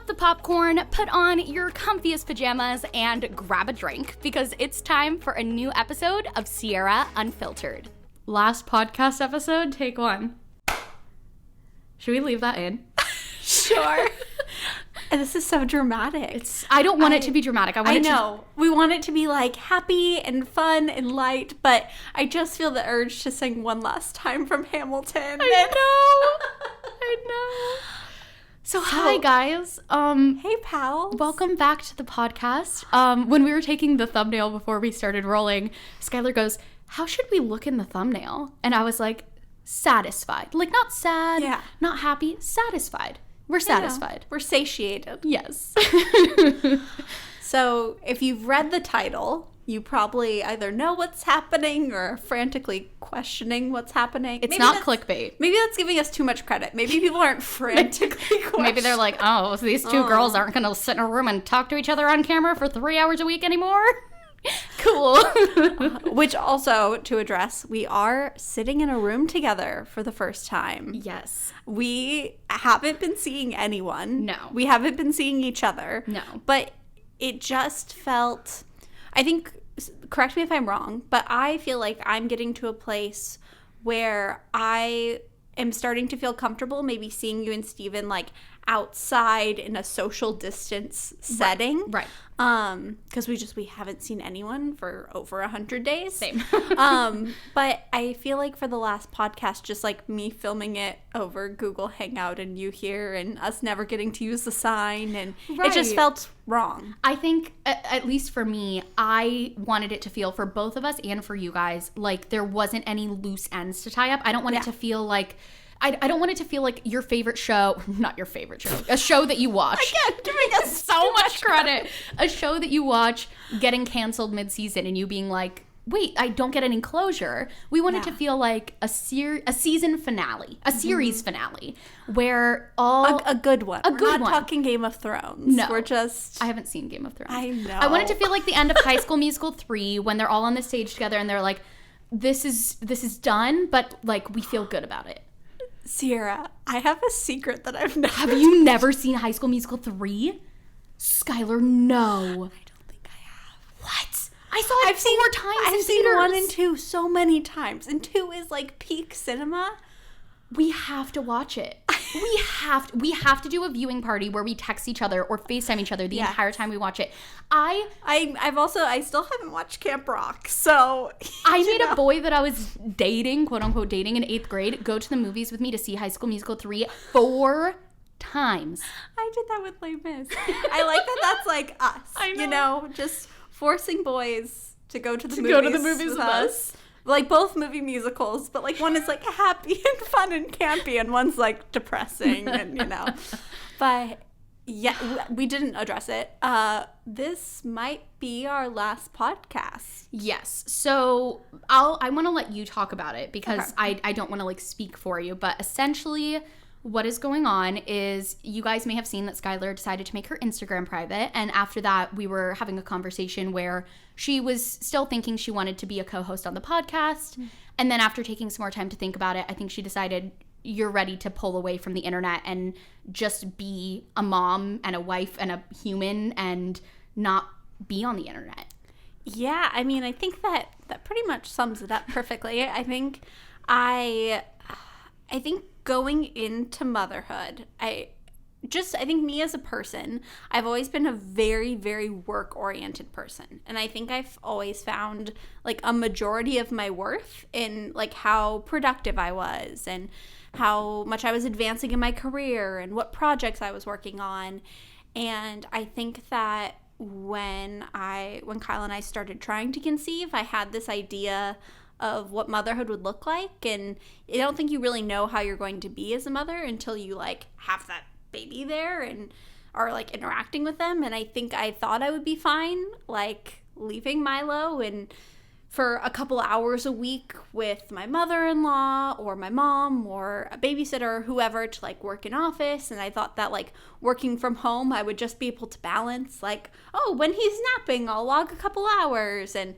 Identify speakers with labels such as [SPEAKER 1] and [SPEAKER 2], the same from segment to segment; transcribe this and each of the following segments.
[SPEAKER 1] Pop the popcorn, put on your comfiest pajamas, and grab a drink because it's time for a new episode of Sierra Unfiltered. Last podcast episode, take one. Should we leave that in?
[SPEAKER 2] Sure. This is so dramatic.
[SPEAKER 1] I don't want it to be dramatic.
[SPEAKER 2] I know. We want it to be like happy and fun and light, but I just feel the urge to sing One Last Time from Hamilton.
[SPEAKER 1] I know. So hi guys.
[SPEAKER 2] Hey pals.
[SPEAKER 1] Welcome back to the podcast. When we were taking the thumbnail before we started rolling, Skylar goes, "How should we look in the thumbnail?" And I was like, satisfied. Like not sad, not happy, satisfied. We're satisfied.
[SPEAKER 2] We're satiated.
[SPEAKER 1] Yes.
[SPEAKER 2] So if you've read the title, you probably either know what's happening or are frantically questioning what's happening.
[SPEAKER 1] It's not clickbait.
[SPEAKER 2] Maybe that's giving us too much credit. Maybe people aren't frantically questioning.
[SPEAKER 1] Maybe they're like, oh, so these two girls aren't going to sit in a room and talk to each other on camera for 3 hours a week anymore? Cool.
[SPEAKER 2] Which also, to address, we are sitting in a room together for the first time.
[SPEAKER 1] Yes.
[SPEAKER 2] We haven't been seeing anyone.
[SPEAKER 1] No.
[SPEAKER 2] We haven't been seeing each other.
[SPEAKER 1] No.
[SPEAKER 2] But it just felt, I think, correct me if I'm wrong, but I feel like I'm getting to a place where I am starting to feel comfortable maybe seeing you and Steven like outside in a social distance setting.
[SPEAKER 1] Right.
[SPEAKER 2] Because we haven't seen anyone for over 100 days.
[SPEAKER 1] Same.
[SPEAKER 2] But I feel like for the last podcast, just like me filming it over Google Hangout and you here and us never getting to use the sign, and it just felt wrong.
[SPEAKER 1] I think, at least for me, I wanted it to feel for both of us and for you guys like there wasn't any loose ends to tie up. I don't want it to feel like I don't want it to feel like your favorite show, not your favorite show, a show that you watch.
[SPEAKER 2] Again, giving us
[SPEAKER 1] so much credit. A show that you watch getting canceled mid-season and you being like, wait, I don't get any closure. We want it to feel like a season finale, a series finale, where all...
[SPEAKER 2] A good one. We're not talking Game of Thrones.
[SPEAKER 1] No.
[SPEAKER 2] We're just...
[SPEAKER 1] I haven't seen Game of Thrones.
[SPEAKER 2] I know.
[SPEAKER 1] I want it to feel like the end of High School Musical 3 when they're all on the stage together and they're like, this is done, but like we feel good about it.
[SPEAKER 2] Sierra, I have a secret that I've never...
[SPEAKER 1] Have you never seen High School Musical 3? Skylar, no.
[SPEAKER 2] I don't think I have.
[SPEAKER 1] What? I saw it 4 times in
[SPEAKER 2] I've seen
[SPEAKER 1] theaters.
[SPEAKER 2] 1 and 2 so many times, and 2 is like peak cinema.
[SPEAKER 1] We have to watch it. We have to do a viewing party where we text each other or FaceTime each other the entire time we watch it. I
[SPEAKER 2] still haven't watched Camp Rock, so
[SPEAKER 1] I made a boy that I was dating, quote unquote dating, in 8th grade go to the movies with me to see High School Musical 3 4 times.
[SPEAKER 2] I did that with Les Mis. I like that that's like us.
[SPEAKER 1] I know.
[SPEAKER 2] You know, just forcing boys to go to the movies with us. Like both movie musicals, but like one is like happy and fun and campy and one's like depressing and, you know. But yeah, we didn't address it. This might be our last podcast.
[SPEAKER 1] Yes. So I want to let you talk about it because I don't want to like speak for you, but essentially what is going on is you guys may have seen that Skylar decided to make her Instagram private. And after that, we were having a conversation where she was still thinking she wanted to be a co-host on the podcast. And then after taking some more time to think about it, I think she decided you're ready to pull away from the internet and just be a mom and a wife and a human and not be on the internet.
[SPEAKER 2] Yeah, I mean, I think that pretty much sums it up perfectly. I think going into motherhood, I think me as a person, I've always been a very, very work-oriented person. And I think I've always found like a majority of my worth in like how productive I was and how much I was advancing in my career and what projects I was working on. And I think that when Kyle and I started trying to conceive, I had this idea of what motherhood would look like, and I don't think you really know how you're going to be as a mother until you like have that baby there and are like interacting with them. And I think I thought I would be fine like leaving Milo and for a couple hours a week with my mother-in-law or my mom or a babysitter or whoever to like work in office. And I thought that like working from home I would just be able to balance like, oh, when he's napping I'll log a couple hours and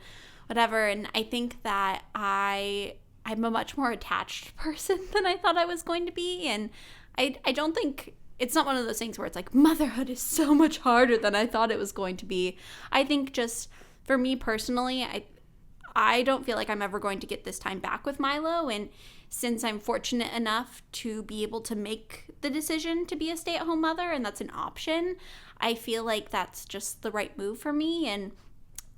[SPEAKER 2] whatever. And I think that I'm a much more attached person than I thought I was going to be. And I don't think it's not one of those things where it's like, motherhood is so much harder than I thought it was going to be. I think just for me personally, I don't feel like I'm ever going to get this time back with Milo. And since I'm fortunate enough to be able to make the decision to be a stay-at-home mother, and that's an option, I feel like that's just the right move for me. And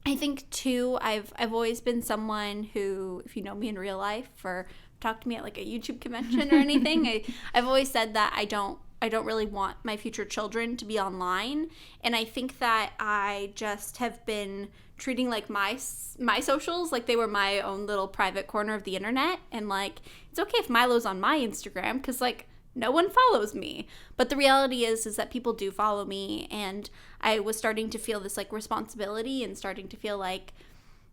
[SPEAKER 2] I think too, I've always been someone who, if you know me in real life or talk to me at like a YouTube convention or anything, I've always said that I don't really want my future children to be online. And I think that I just have been treating like my socials like they were my own little private corner of the internet. And like, it's okay if Milo's on my Instagram because like no one follows me. But the reality is that people do follow me. And I was starting to feel this like responsibility and starting to feel like,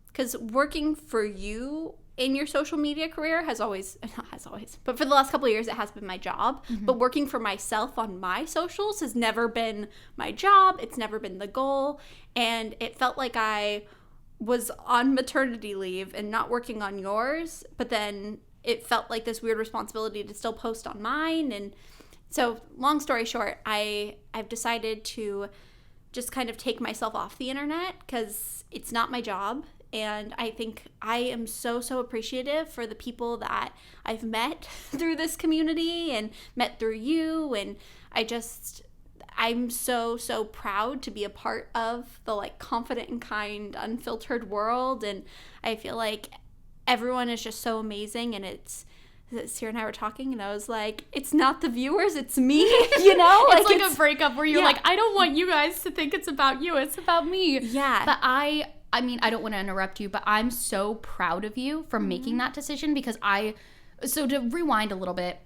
[SPEAKER 2] because working for you in your social media career but for the last couple of years it has been my job. But working for myself on my socials has never been my job. It's never been the goal. And it felt like I was on maternity leave and not working on yours, but then it felt like this weird responsibility to still post on mine. And so long story short, I've decided to just kind of take myself off the internet because it's not my job. And I think I am so appreciative for the people that I've met through this community and met through you. And I'm so proud to be a part of the like confident and kind, unfiltered world. And I feel like everyone is just so amazing. And Sierra and I were talking and I was like, it's not the viewers, it's me, you know?
[SPEAKER 1] It's like a breakup where you're like, I don't want you guys to think it's about you, it's about me.
[SPEAKER 2] Yeah.
[SPEAKER 1] But I mean, I don't want to interrupt you, but I'm so proud of you for making that decision because so to rewind a little bit,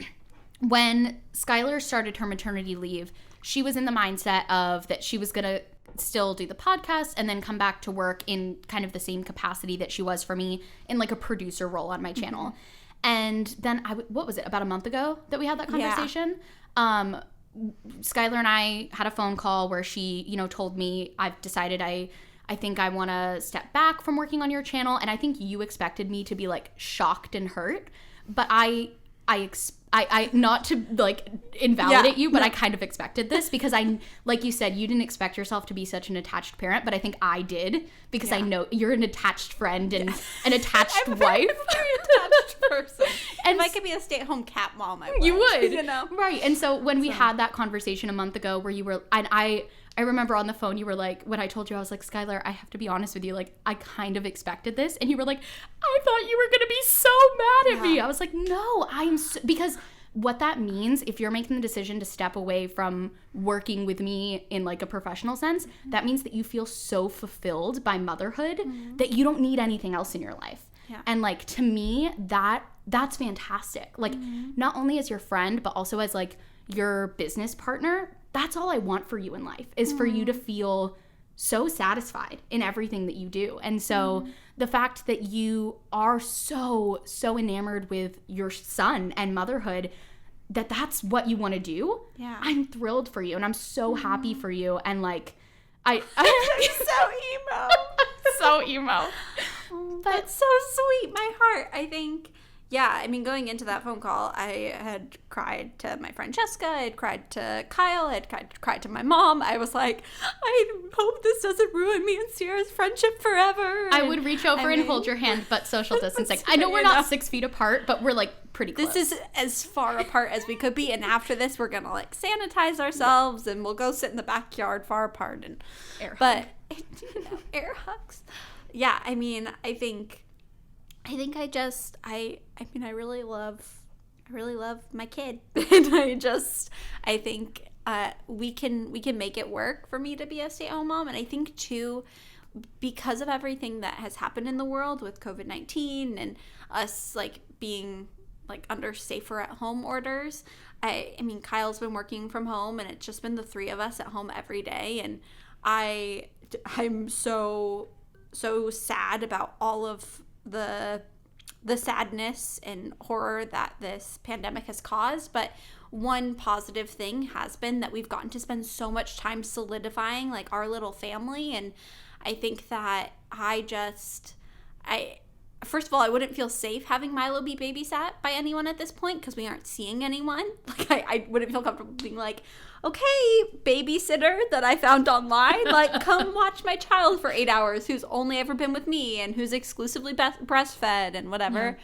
[SPEAKER 1] when Skylar started her maternity leave, she was in the mindset of that she was going to still do the podcast and then come back to work in kind of the same capacity that she was for me in like a producer role on my channel. And then what was it, about a month ago that we had that conversation? Yeah. Skylar and I had a phone call where she, told me, I've decided I think I want to step back from working on your channel. And I think you expected me to be like shocked and hurt, but I not to like invalidate you, but I kind of expected this because like you said, you didn't expect yourself to be such an attached parent, but I think I did because I know you're an attached friend and an attached wife.
[SPEAKER 2] I'm a very attached person. And if I could be a stay-at-home cat mom, I would.
[SPEAKER 1] You would, right? And so when we had that conversation a month ago, where you were, and I remember on the phone, you were like, when I told you, I was like, Skylar, I have to be honest with you. Like, I kind of expected this. And you were like, I thought you were going to be so mad at me. I was like, no, because what that means, if you're making the decision to step away from working with me in like a professional sense, that means that you feel so fulfilled by motherhood that you don't need anything else in your life. Yeah. And like, to me, that's fantastic. Like, not only as your friend, but also as like your business partner. That's all I want for you in life, is for you to feel so satisfied in everything that you do. And so the fact that you are so enamored with your son and motherhood, that's what you want to do. Yeah. I'm thrilled for you and I'm so happy for you. And like, I'm
[SPEAKER 2] so emo.
[SPEAKER 1] So emo.
[SPEAKER 2] But so sweet. My heart, I think. Yeah, I mean, going into that phone call, I had cried to my friend Jessica, I had cried to Kyle, I had cried to my mom. I was like, I hope this doesn't ruin me and Sierra's friendship forever.
[SPEAKER 1] I would reach over and hold your hand, but social distancing. I know we're not 6 feet apart, but we're like pretty close.
[SPEAKER 2] This is as far apart as we could be, and after this, we're going to like sanitize ourselves, and we'll go sit in the backyard far apart. And
[SPEAKER 1] air
[SPEAKER 2] hugs. Yeah, I mean, I really love my kid. And I think we can make it work for me to be a stay-at-home mom. And I think too, because of everything that has happened in the world with COVID-19 and us like being like under safer at home orders, I mean, Kyle's been working from home and it's just been the three of us at home every day. And I'm so sad about all of the sadness and horror that this pandemic has caused. But one positive thing has been that we've gotten to spend so much time solidifying like our little family. And I think that first of all, I wouldn't feel safe having Milo be babysat by anyone at this point because we aren't seeing anyone. Like, I wouldn't feel comfortable being like, okay, babysitter that I found online, like, come watch my child for 8 hours who's only ever been with me and who's exclusively breastfed and whatever. Yeah.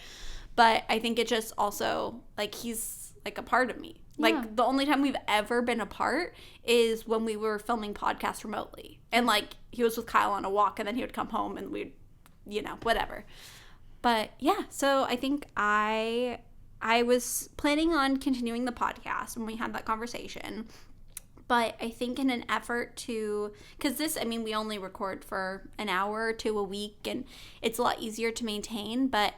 [SPEAKER 2] But I think it just also, like, he's, like, a part of me. Like, the only time we've ever been apart is when we were filming podcasts remotely. And, like, he was with Kyle on a walk, and then he would come home, and we'd, you know, whatever. But, yeah, so I think I was planning on continuing the podcast when we had that conversation. But I think in an effort to, because this, I mean, we only record for an hour or two a week, and it's a lot easier to maintain. But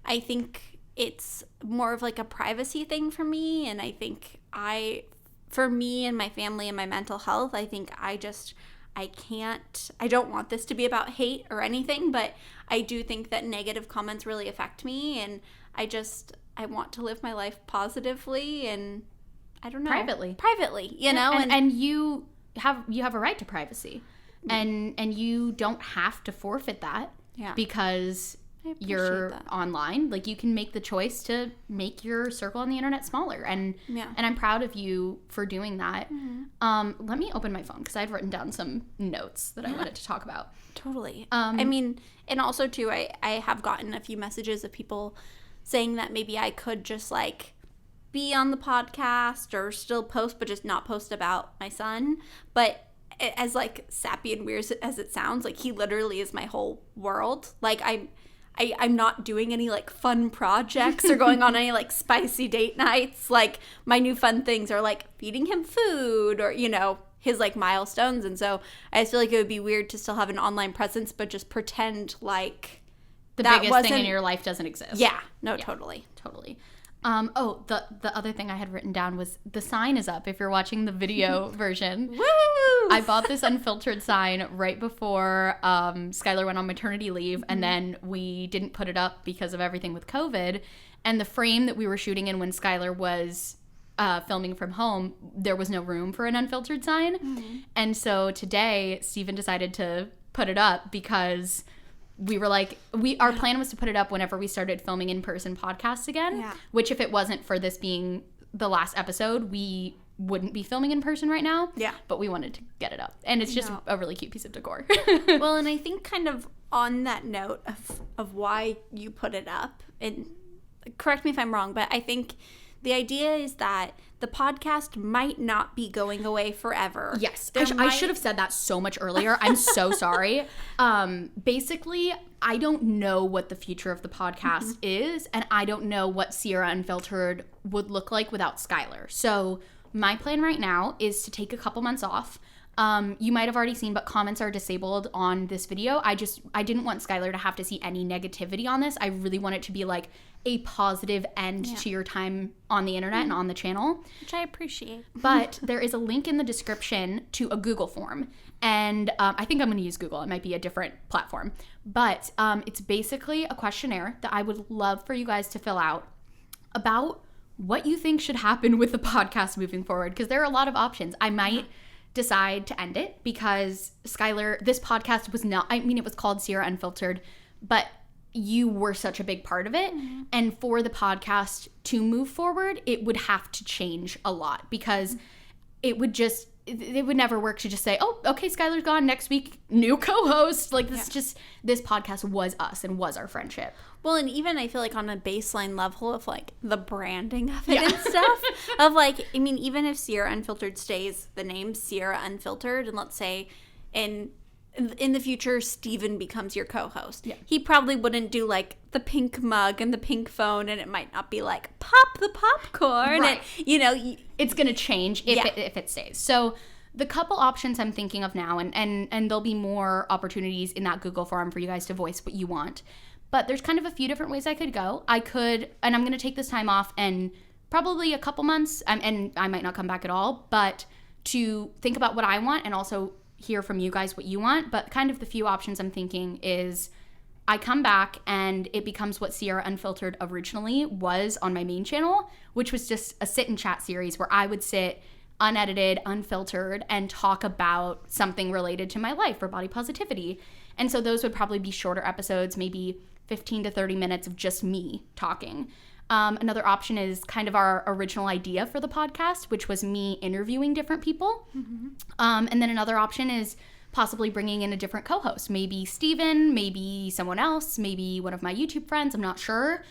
[SPEAKER 2] I think it's more of like a privacy thing for me. And I think for me and my family and my mental health, I think I don't want this to be about hate or anything, but I do think that negative comments really affect me. And I want to live my life positively and I don't know. Privately, you know?
[SPEAKER 1] And you have a right to privacy. And you don't have to forfeit that because you're online. Like, you can make the choice to make your circle on the internet smaller, and I'm proud of you for doing that. Mm-hmm. Let me open my phone because I've written down some notes that I wanted to talk about.
[SPEAKER 2] Totally. I mean, and also too, I have gotten a few messages of people saying that maybe I could just like be on the podcast or still post, but just not post about my son. But as like sappy and weird as it sounds, like, he literally is my whole world. Like, I'm not doing any, like, fun projects or going on any, like, spicy date nights. Like, my new fun things are, like, feeding him food or, you know, his, like, milestones. And so I just feel like it would be weird to still have an online presence but just pretend like
[SPEAKER 1] the biggest thing in your life doesn't exist.
[SPEAKER 2] Yeah. No, totally.
[SPEAKER 1] The other thing I had written down was the sign is up if you're watching the video version.
[SPEAKER 2] Woo!
[SPEAKER 1] I bought this unfiltered sign right before Skylar went on maternity leave, and then we didn't put it up because of everything with COVID. And the frame that we were shooting in when Skylar was filming from home, there was no room for an unfiltered sign. Mm-hmm. And so today, Steven decided to put it up because we were like, our plan was to put it up whenever we started filming in-person podcasts again, which if it wasn't for this being the last episode, we wouldn't be filming in person right now. Yeah. But we wanted to get it up. And it's just a really cute piece of decor.
[SPEAKER 2] Well, and I think kind of on that note of why you put it up, and correct me if I'm wrong, but I think the idea is that the podcast might not be going away forever.
[SPEAKER 1] Yes. I should have said that so much earlier. I'm so sorry. Basically, I don't know what the future of the podcast is, and I don't know what Sierra Unfiltered would look like without Skylar. So my plan right now is to take a couple months off. You might have already seen, but comments are disabled on this video. I didn't want Skylar to have to see any negativity on this. I really want it to be like a positive end to your time on the internet and on the channel.
[SPEAKER 2] Which I appreciate.
[SPEAKER 1] But there is a link in the description to a Google form. And I think I'm going to use Google. It might be a different platform. But it's basically a questionnaire that I would love for you guys to fill out about what you think should happen with the podcast moving forward. Because there are a lot of options. I might decide to end it because Skylar, this podcast was not, I mean, it was called Sierra Unfiltered, but you were such a big part of it. Mm-hmm. And for the podcast to move forward, it would have to change a lot because it would never work to just say, oh, okay, Skylar's gone, next week, new co-host. Like, this podcast was us and was our friendship.
[SPEAKER 2] Well, and even I feel like on a baseline level of like the branding of it and stuff, of like, I mean, even if Sierra Unfiltered stays the name Sierra Unfiltered, and let's say in the future Steven becomes your co-host, he probably wouldn't do like the pink mug and the pink phone, and it might not be like pop the popcorn, right. And you know,
[SPEAKER 1] it's gonna change if it stays. So the couple options I'm thinking of now, and there'll be more opportunities in that Google form for you guys to voice what you want. But there's kind of a few different ways I could go. I could, and I'm going to take this time off and probably a couple months, and I might not come back at all, but to think about what I want and also hear from you guys what you want. But kind of the few options I'm thinking is I come back and it becomes what Sierra Unfiltered originally was on my main channel, which was just a sit and chat series where I would sit unedited, unfiltered, and talk about something related to my life or body positivity. And so those would probably be shorter episodes, maybe 15 to 30 minutes of just me talking. Another option is kind of our original idea for the podcast, which was me interviewing different people. And then another option is possibly bringing in a different co-host, maybe Steven, maybe someone else, maybe one of my YouTube friends, I'm not sure.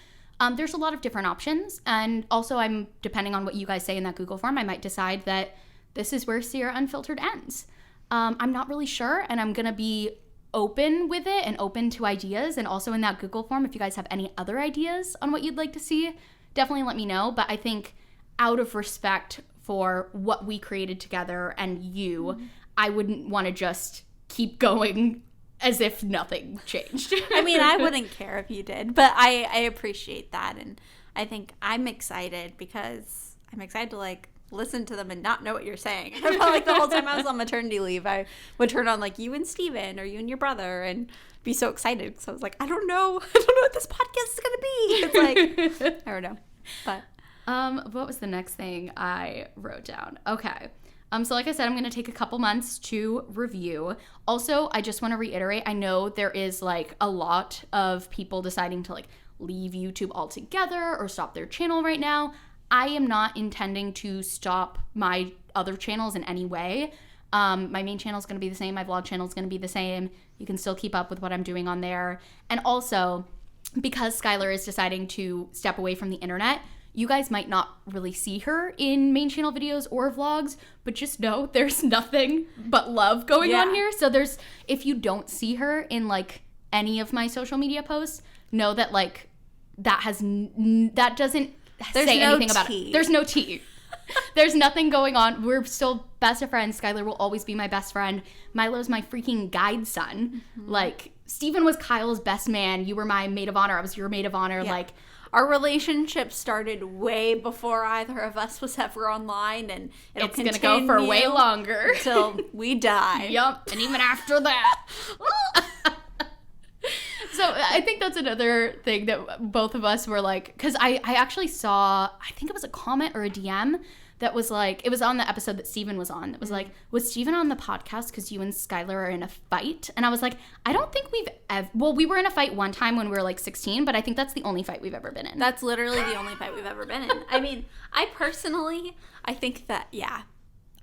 [SPEAKER 1] There's a lot of different options. And also I'm, depending on what you guys say in that Google form, I might decide that this is where Sierra Unfiltered ends. I'm not really sure, and I'm going to be open with it and open to ideas. And also in that Google form, if you guys have any other ideas on what you'd like to see, definitely let me know. But I think out of respect for what we created together and you, I wouldn't want to just keep going as if nothing changed.
[SPEAKER 2] I mean, I wouldn't care if you did, but I appreciate that. And I think I'm excited because I'm excited to like listen to them and not know what you're saying. I felt like the whole time I was on maternity leave, I would turn on like you and Steven or you and your brother and be so excited. So I was like, I don't know what this podcast is going to be. It's like, I don't know. But
[SPEAKER 1] what was the next thing I wrote down? Okay. So like I said, I'm going to take a couple months to review. Also, I just want to reiterate, I know there is like a lot of people deciding to like leave YouTube altogether or stop their channel right now. I am not intending to stop my other channels in any way. My main channel is going to be the same. My vlog channel is going to be the same. You can still keep up with what I'm doing on there. And also, because Skylar is deciding to step away from the internet, you guys might not really see her in main channel videos or vlogs, but just know there's nothing but love going on here. So if you don't see her in like any of my social media posts, know that like that doesn't say anything about it. There's no tea. There's nothing going on. We're still best of friends. Skylar will always be my best friend. Milo's my freaking guide son. Like, Steven was Kyle's best man. You were my maid of honor. I was your maid of honor.
[SPEAKER 2] Yeah.
[SPEAKER 1] Like,
[SPEAKER 2] our relationship started way before either of us was ever online, and
[SPEAKER 1] it's going to go for way longer.
[SPEAKER 2] Until we die.
[SPEAKER 1] Yup. And even after that. So I think that's another thing that both of us were like, because I actually saw, I think it was a comment or a DM that was like, it was on the episode that Steven was on. That was like, was Steven on the podcast because you and Skylar are in a fight? And I was like, I don't think we've ever, well, we were in a fight one time when we were like 16, but I think that's the only fight we've ever been in.
[SPEAKER 2] That's literally the only fight we've ever been in. I mean, I think that, yeah.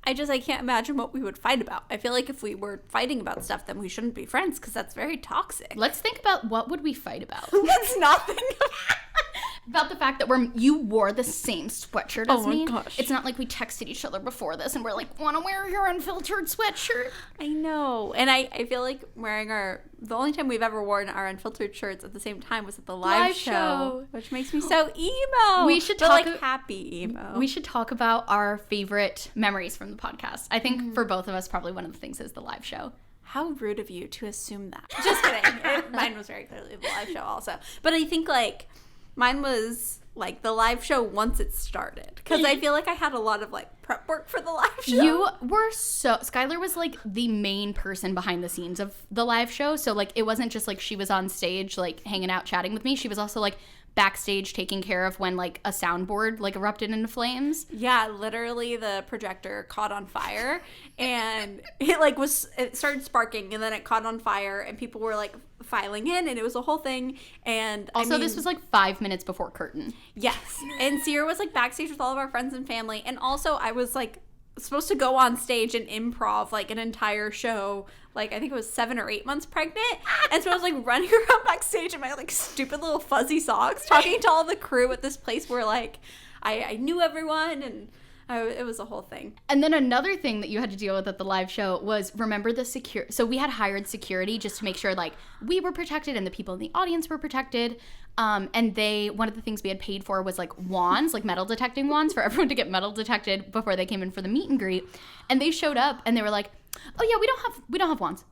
[SPEAKER 2] I can't imagine what we would fight about. I feel like if we were fighting about stuff, then we shouldn't be friends because that's very toxic.
[SPEAKER 1] Let's think about what would we fight about.
[SPEAKER 2] Let's not think
[SPEAKER 1] about the fact that you wore the same sweatshirt as me.
[SPEAKER 2] Oh my gosh.
[SPEAKER 1] It's not like we texted each other before this and we're like, want to wear your unfiltered sweatshirt?
[SPEAKER 2] I know. And I feel like wearing the only time we've ever worn our unfiltered shirts at the same time was at the live show, which makes me so emo.
[SPEAKER 1] We should
[SPEAKER 2] happy emo.
[SPEAKER 1] We should talk about our favorite memories from the podcast. I think for both of us, probably one of the things is the live show.
[SPEAKER 2] How rude of you to assume that. Just kidding. Mine was very clearly the live show also. But I think like mine was like the live show once it started. Because I feel like I had a lot of like prep work for the live show.
[SPEAKER 1] Skylar was like the main person behind the scenes of the live show. So like it wasn't just like she was on stage like hanging out chatting with me. She was also like backstage taking care of when like a soundboard like erupted into flames.
[SPEAKER 2] Yeah, literally the projector caught on fire and it started sparking and then it caught on fire and people were like filing in and it was a whole thing. And
[SPEAKER 1] also this was like 5 minutes before curtain.
[SPEAKER 2] Yes. And Sierra was like backstage with all of our friends and family, and also I was like supposed to go on stage and improv like an entire show, like I think it was 7 or 8 months pregnant. And so I was like running around backstage in my like stupid little fuzzy socks talking to all the crew at this place where like I knew everyone, and it was a whole thing.
[SPEAKER 1] And then another thing that you had to deal with at the live show was, remember the so we had hired security just to make sure like we were protected and the people in the audience were protected. And one of the things we had paid for was like wands, like metal detecting wands for everyone to get metal detected before they came in for the meet and greet. And they showed up and they were like, oh yeah, we don't have wands.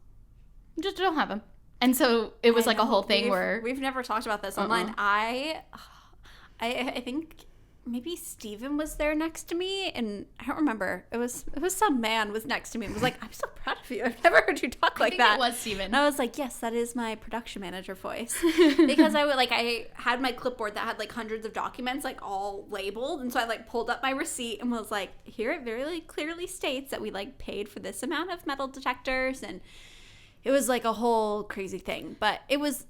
[SPEAKER 1] Just don't have them. And so it was like a whole thing where
[SPEAKER 2] we've never talked about this online. I think maybe Steven was there next to me, and I don't remember. It was some man was next to me and was like, I'm so proud of you. I've never heard you talk like that.
[SPEAKER 1] It was Steven.
[SPEAKER 2] And I was like, yes, that is my production manager voice. Because I had my clipboard that had like hundreds of documents like all labeled, and so I like pulled up my receipt and was like, here it very clearly states that we like paid for this amount of metal detectors, and it was like a whole crazy thing. But it was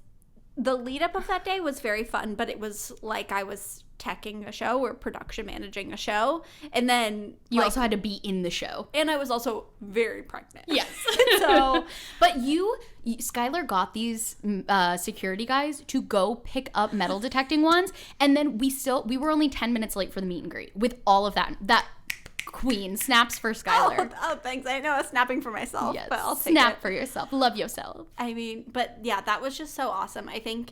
[SPEAKER 2] the lead up of that day was very fun, but it was like I was teching a show or production managing a show. And then
[SPEAKER 1] you also had to be in the show.
[SPEAKER 2] And I was also very pregnant.
[SPEAKER 1] Yes.
[SPEAKER 2] So,
[SPEAKER 1] but Skylar got these security guys to go pick up metal detecting wands. And then we were only 10 minutes late for the meet and greet with all of that queen snaps for Skylar.
[SPEAKER 2] Oh, thanks. I know I was snapping for myself,
[SPEAKER 1] yes.
[SPEAKER 2] but I'll take
[SPEAKER 1] Snap
[SPEAKER 2] it.
[SPEAKER 1] for yourself. Love yourself.
[SPEAKER 2] I mean, but yeah, that was just so awesome. I think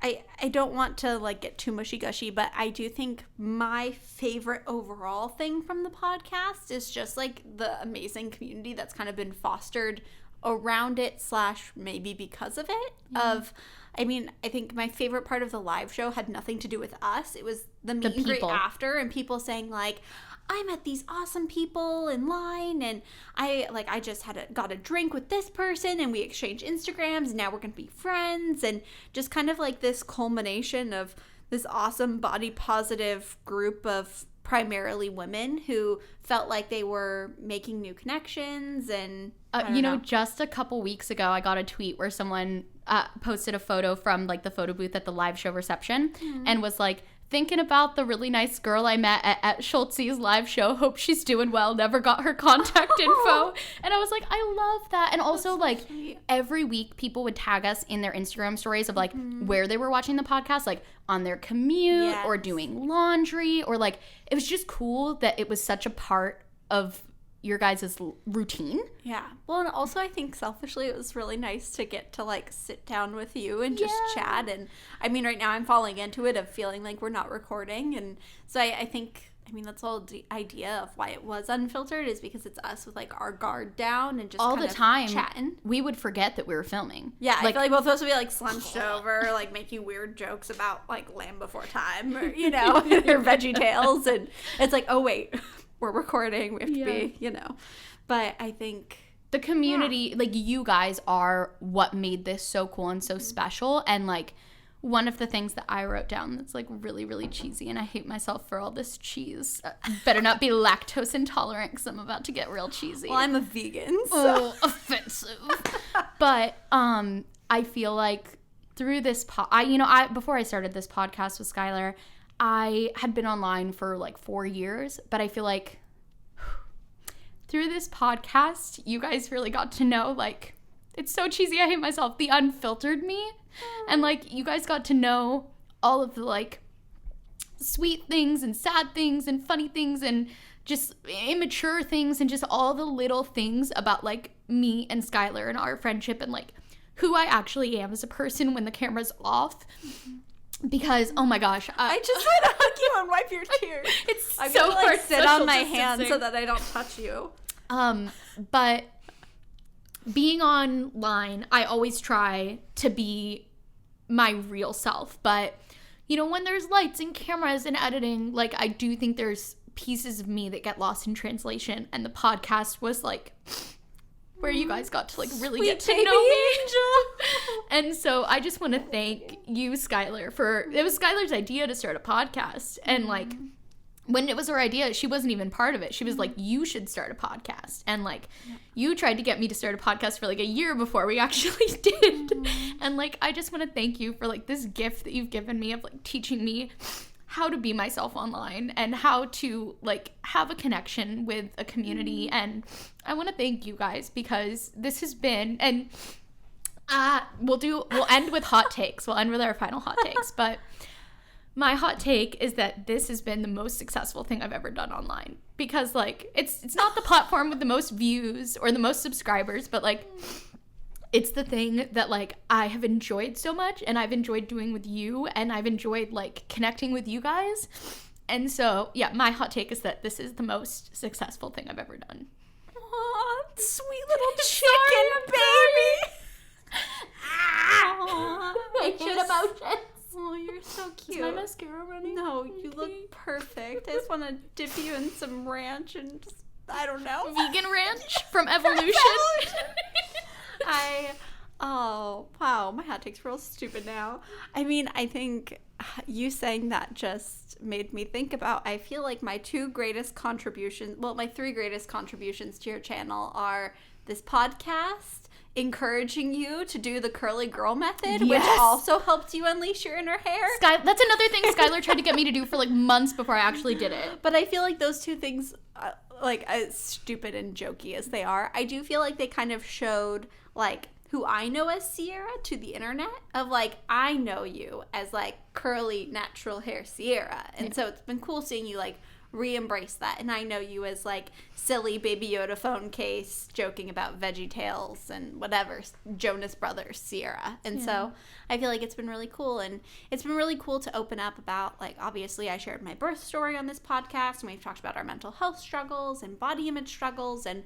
[SPEAKER 2] I don't want to like get too mushy-gushy, but I do think my favorite overall thing from the podcast is just like the amazing community that's kind of been fostered around it / maybe because of it. I mean, I think my favorite part of the live show had nothing to do with us. It was the meet and greet after, and people saying like, I met these awesome people in line, and I just got a drink with this person, and we exchanged Instagrams, and now we're gonna be friends, and just kind of like this culmination of this awesome body positive group of primarily women who felt like they were making new connections. And
[SPEAKER 1] just a couple weeks ago, I got a tweet where someone posted a photo from like the photo booth at the live show reception and was like, thinking about the really nice girl I met at Schultzie's live show. Hope she's doing well. Never got her contact info. And I was like, I love that. And also, like, every week people would tag us in their Instagram stories of, like, where they were watching the podcast, like, on their commute or doing laundry. Or, like, it was just cool that it was such a part of your guys' routine.
[SPEAKER 2] Yeah. Well, and also I think selfishly it was really nice to get to like sit down with you and just chat. And I mean, right now I'm falling into it of feeling like we're not recording. And so I think, I mean, that's all the idea of why it was unfiltered is because it's us with like our guard down and just
[SPEAKER 1] all the time
[SPEAKER 2] chatting.
[SPEAKER 1] We would forget that we were filming.
[SPEAKER 2] Yeah. Like, I feel like both of us would be like slunched over, like making weird jokes about like Land Before Time or, you know, or Veggie Tales. And it's like, oh, wait. We're recording, we have to be, but I think
[SPEAKER 1] the community, like you guys are what made this so cool and so special. And like one of the things that I wrote down that's like really, really cheesy, and I hate myself for all this cheese. Better not be lactose intolerant because I'm about to get real cheesy.
[SPEAKER 2] Well, I'm a vegan, so.
[SPEAKER 1] Oh, offensive. But I feel like through this, before I started this podcast with Skylar, I had been online for like 4 years, but I feel like through this podcast, you guys really got to know, like, it's so cheesy, I hate myself, the unfiltered me. And like, you guys got to know all of the like sweet things and sad things and funny things and just immature things and just all the little things about like me and Skylar and our friendship and like who I actually am as a person when the camera's off. Because, oh my gosh.
[SPEAKER 2] I just want to hug you and wipe your tears.
[SPEAKER 1] It's
[SPEAKER 2] I'm
[SPEAKER 1] so
[SPEAKER 2] gonna,
[SPEAKER 1] hard.
[SPEAKER 2] Sit on my hand so that I don't touch you.
[SPEAKER 1] But being online, I always try to be my real self. But, when there's lights and cameras and editing, like, I do think there's pieces of me that get lost in translation. And the podcast was, like, where you guys got to like really get to know me. And so I just want to thank you, Skylar, it was Skylar's idea to start a podcast. And like when it was her idea, she wasn't even part of it. She was like, you should start a podcast. And like you tried to get me to start a podcast for like a year before we actually did. And like I just want to thank you for like this gift that you've given me of like teaching me how to be myself online and how to like have a connection with a community. And I want to thank you guys because this has been, and we'll end with hot takes. We'll end with our final hot takes. But my hot take is that this has been the most successful thing I've ever done online because like it's not the platform with the most views or the most subscribers, but like it's the thing that like I have enjoyed so much and I've enjoyed doing with you and I've enjoyed like connecting with you guys. And so, yeah, my hot take is that this is the most successful thing I've ever done.
[SPEAKER 2] Aw, sweet little chicken baby.
[SPEAKER 1] I should emotions.
[SPEAKER 2] Oh, you're so cute.
[SPEAKER 1] Is my mascara running?
[SPEAKER 2] No, you look perfect. I just want to dip you in some ranch and just, I don't know.
[SPEAKER 1] Vegan ranch from Evolution.
[SPEAKER 2] Oh, wow, my hot take's real stupid now. I mean, I think you saying that just made me think about, I feel like my three greatest contributions to your channel are this podcast encouraging you to do the curly girl method,
[SPEAKER 1] Yes.
[SPEAKER 2] which also helped you unleash your inner hair.
[SPEAKER 1] That's another thing Skylar tried to get me to do for like months before I actually did it.
[SPEAKER 2] But I feel like those two things, like as stupid and jokey as they are, I do feel like they kind of showed like who I know as Sierra to the internet, of like, I know you as like curly natural hair Sierra. And so it's been cool seeing you like re-embrace that. And I know you as like silly Baby Yoda phone case joking about Veggie Tales and whatever, Jonas Brothers Sierra. And so I feel like it's been really cool. And it's been really cool to open up about, like, obviously I shared my birth story on this podcast, and we've talked about our mental health struggles and body image struggles. And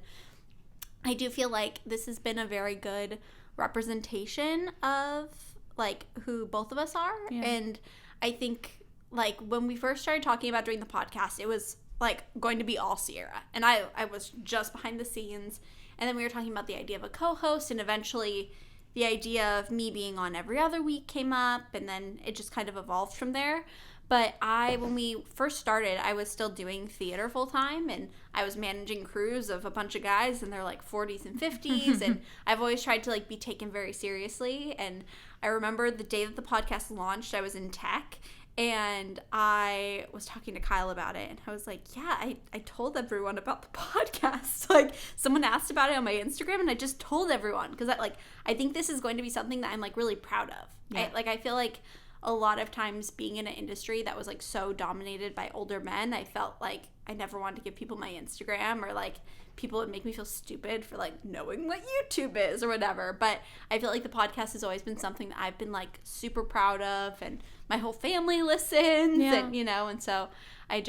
[SPEAKER 2] I do feel like this has been a very good representation of like who both of us are. And I think like when we first started talking about doing the podcast, it was like going to be all Sierra, and I was just behind the scenes, and then we were talking about the idea of a co-host, and eventually the idea of me being on every other week came up, and then it just kind of evolved from there. But when we first started, I was still doing theater full time, and I was managing crews of a bunch of guys in their like 40s and 50s, and I've always tried to like be taken very seriously. And I remember the day that the podcast launched, I was in tech, and I was talking to Kyle about it, and I was like, yeah, I told everyone about the podcast. Like, someone asked about it on my Instagram, and I just told everyone, because I think this is going to be something that I'm like really proud of. Yeah. I feel like a lot of times being in an industry that was like so dominated by older men, I felt like I never wanted to give people my Instagram, or like people would make me feel stupid for like knowing what YouTube is or whatever. But I feel like the podcast has always been something that I've been like super proud of, and my whole family listens, and you know, and so I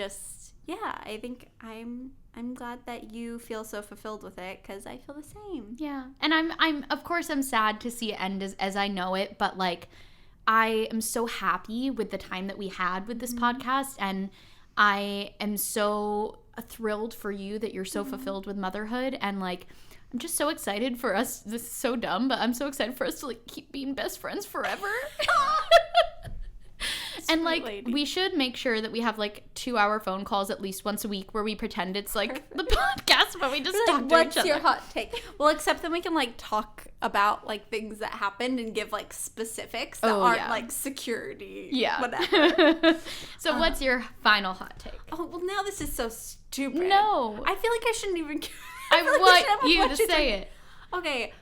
[SPEAKER 2] think I'm glad that you feel so fulfilled with it, because I feel the same.
[SPEAKER 1] Yeah. And I'm of course I'm sad to see it end as I know it, but like I am so happy with the time that we had with this podcast, and I am so thrilled for you that you're so fulfilled with motherhood, and like I'm just so excited for us. This is so dumb, but I'm so excited for us to like keep being best friends forever. And like lady. We should make sure that we have like 2-hour phone calls at least once a week where we pretend it's like the podcast, but we just talk to each other.
[SPEAKER 2] What's your hot take? Well, except then we can like talk about like things that happened and give like specifics that aren't like security. Yeah. Whatever.
[SPEAKER 1] So what's your final hot take?
[SPEAKER 2] Oh, well, now this is so stupid.
[SPEAKER 1] No.
[SPEAKER 2] I feel like I shouldn't even.
[SPEAKER 1] I want you to say it.
[SPEAKER 2] Okay.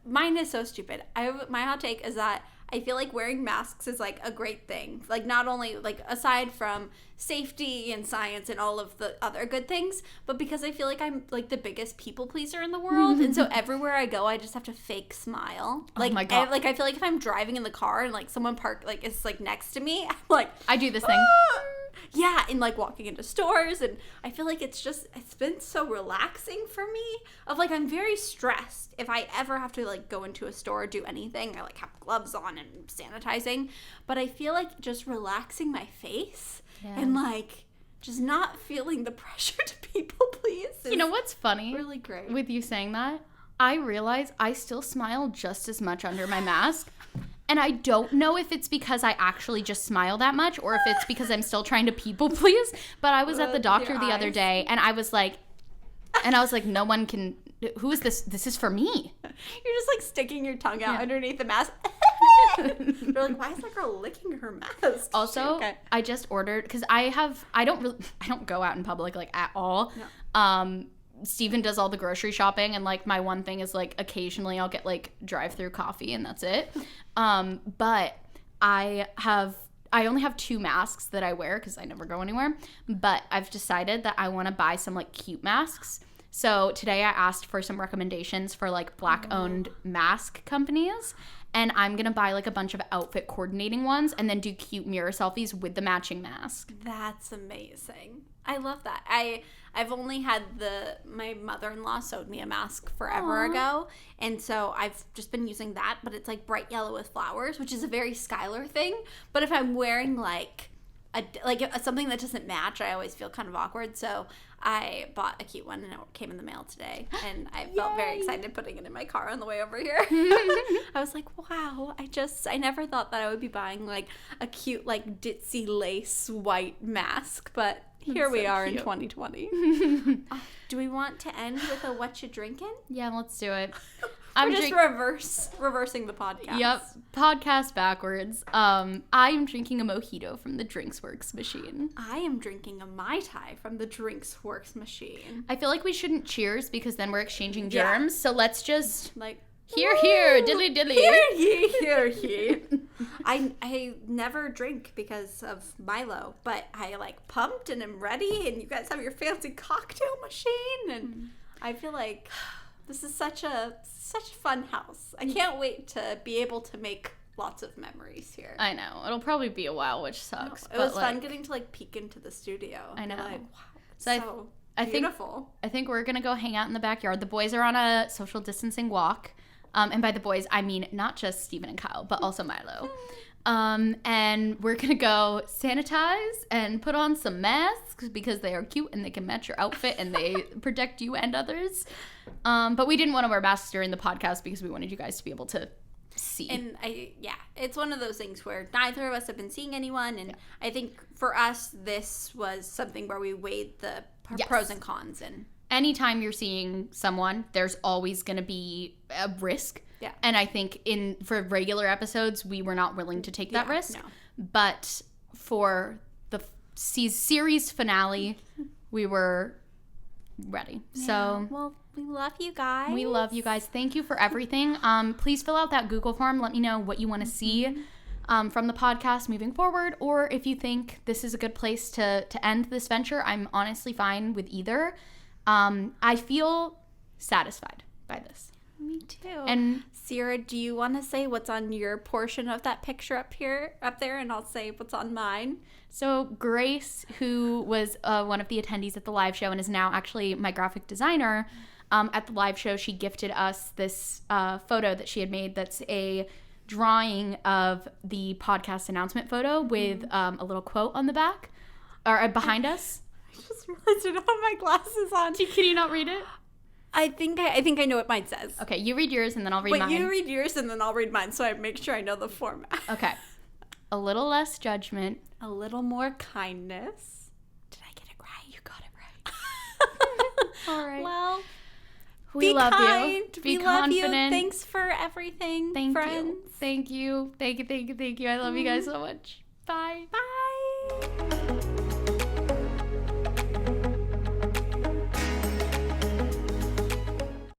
[SPEAKER 2] Mine is so stupid. My hot take is that I feel like wearing masks is like a great thing. Like, not only like aside from safety and science and all of the other good things, but because I feel like I'm like the biggest people pleaser in the world, and so everywhere I go, I just have to fake smile. Like, oh my God. I feel like if I'm driving in the car and like someone is like next to me, I'm like,
[SPEAKER 1] I do this thing.
[SPEAKER 2] Yeah, and like walking into stores, and I feel like it's been so relaxing for me. Of like, I'm very stressed if I ever have to like go into a store or do anything. I like have gloves on and sanitizing, but I feel like just relaxing my face and like just not feeling the pressure to people please.
[SPEAKER 1] You know what's funny?
[SPEAKER 2] Really great
[SPEAKER 1] with you saying that? I realize I still smile just as much under my mask. And I don't know if it's because I actually just smile that much, or if it's because I'm still trying to people please. But I was at the doctor the other day, and I was like, no one can, who is this? This is for me.
[SPEAKER 2] You're just like sticking your tongue out underneath the mask. They're like, why is that girl licking her mask?
[SPEAKER 1] Also, I just ordered, because I don't go out in public like at all. No. Steven does all the grocery shopping, and like my one thing is like occasionally I'll get like drive-through coffee, and that's it. But I only have 2 masks that I wear because I never go anywhere, but I've decided that I want to buy some like cute masks. So today I asked for some recommendations for like Black-owned mask companies, and I'm gonna buy like a bunch of outfit coordinating ones and then do cute mirror selfies with the matching mask.
[SPEAKER 2] That's amazing. I love that. I've only had my mother-in-law sewed me a mask forever ago, and so I've just been using that, but it's like bright yellow with flowers, which is a very Skylar thing. But if I'm wearing like something that doesn't match, I always feel kind of awkward. So I bought a cute one, and it came in the mail today, and I felt very excited putting it in my car on the way over here. I was like, wow, I never thought that I would be buying like a cute like ditzy lace white mask, but here we are in 2020. Do we want to end with a what you drinking?
[SPEAKER 1] Yeah, let's do it.
[SPEAKER 2] We're just reversing the podcast.
[SPEAKER 1] Yep, podcast backwards. I am drinking a mojito from the Drinks Works machine.
[SPEAKER 2] I am drinking a Mai Tai from the Drinks Works machine.
[SPEAKER 1] I feel like we shouldn't cheers because then we're exchanging germs. So let's just
[SPEAKER 2] like
[SPEAKER 1] here, dilly dilly.
[SPEAKER 2] Hear ye. I never drink because of Milo, but I like pumped and am ready, and you guys have your fancy cocktail machine, and I feel like this is such a fun house. I can't wait to be able to make lots of memories here.
[SPEAKER 1] I know. It'll probably be a while, which sucks.
[SPEAKER 2] It was fun getting to like peek into the studio.
[SPEAKER 1] I know.
[SPEAKER 2] Like, wow,
[SPEAKER 1] I
[SPEAKER 2] beautiful.
[SPEAKER 1] I think we're going to go hang out in the backyard. The boys are on a social distancing walk. And by the boys, I mean not just Steven and Kyle, but also Milo. And we're going to go sanitize and put on some masks because they are cute and they can match your outfit and they protect you and others. But we didn't want to wear masks during the podcast because we wanted you guys to be able to see.
[SPEAKER 2] And it's one of those things where neither of us have been seeing anyone. And I think for us, this was something where we weighed the pros and cons. And
[SPEAKER 1] anytime you're seeing someone, there's always going to be a risk.
[SPEAKER 2] Yeah.
[SPEAKER 1] And I think for regular episodes, we were not willing to take that risk. No. But for the series finale, we were ready. Yeah. So,
[SPEAKER 2] well, we love you guys.
[SPEAKER 1] We love you guys. Thank you for everything. Please fill out that Google form. Let me know what you want to see from the podcast moving forward, or if you think this is a good place to end this venture. I'm honestly fine with either. I feel satisfied by this.
[SPEAKER 2] Me too.
[SPEAKER 1] And
[SPEAKER 2] Sierra, do you want to say what's on your portion of that picture up there, and I'll say what's on mine?
[SPEAKER 1] So Grace, who was one of the attendees at the live show and is now actually my graphic designer, at the live show, she gifted us this photo that she had made that's a drawing of the podcast announcement photo with a little quote on the back, or behind us.
[SPEAKER 2] I just realized I don't have my glasses on.
[SPEAKER 1] Can you not read it?
[SPEAKER 2] I think I know what mine says.
[SPEAKER 1] Okay, you read yours and then I'll read mine.
[SPEAKER 2] You read yours and then I'll read mine, so I make sure I know the format.
[SPEAKER 1] Okay. A little less judgment.
[SPEAKER 2] A little more kindness. Did I get it right?
[SPEAKER 1] You got it right. All right.
[SPEAKER 2] Well,
[SPEAKER 1] we love you.
[SPEAKER 2] Be confident. Love you. Thanks for everything, friends.
[SPEAKER 1] Thank you. I love you guys so much. Bye.
[SPEAKER 2] Bye.